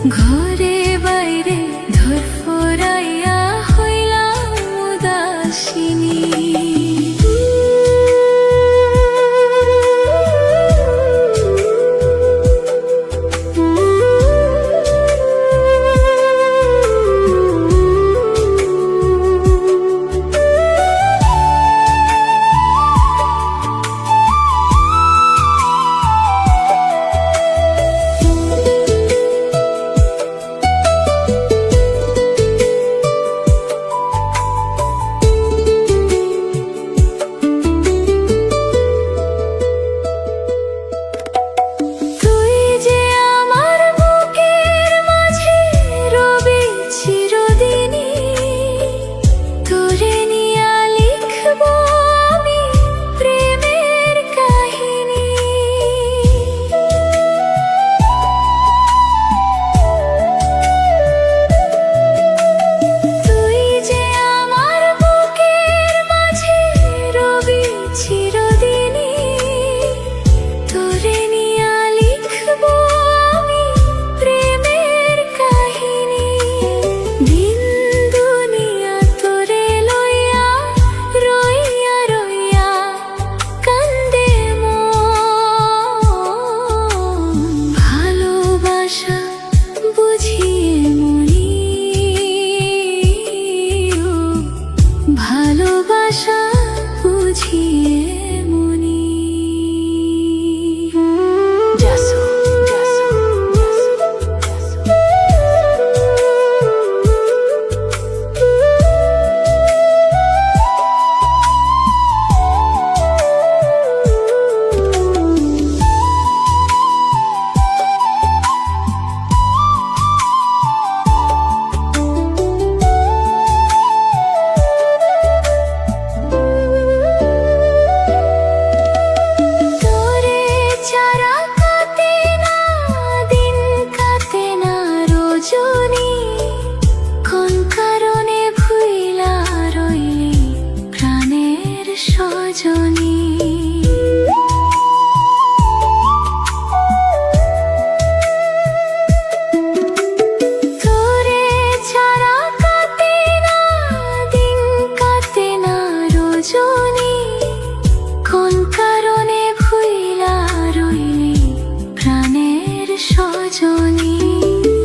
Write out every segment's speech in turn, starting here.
ঘরে বাইরে ধরফরাইয়া হইলাম উদাসিনী। ভালোবাসা বুঝিয়ে মনি। জাসু জাসু সজনী। তোরে ছাড়া কাটে না দিন, কাটে না রজনী, কোন কারণে ভুইলা রইলি প্রাণের সজনী।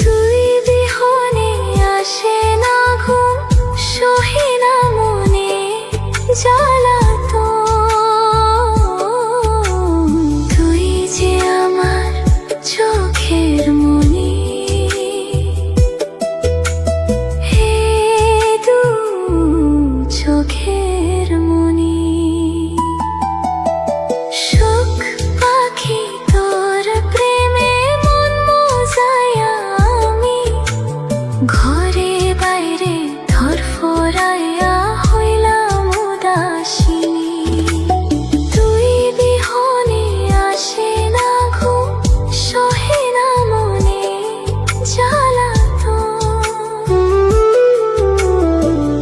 তুই বিহনে আসে না ঘুম, সহে না মনে জ্বালা। চোখের মনি হে দু চোখের মনি, সুখ পাখি তোর প্রেমে মন মজায়া আমি ঘরে বাইরে ধরফরাইয়া হইলাম উদাসিনী। তুই বিহনে আসে না ঘুম, সহে না মনে জ্বালাতন।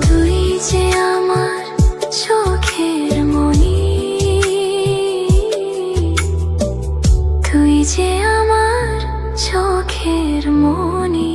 তুই যে আমার চোখের মনি, তুই যে আমার চোখের মনি।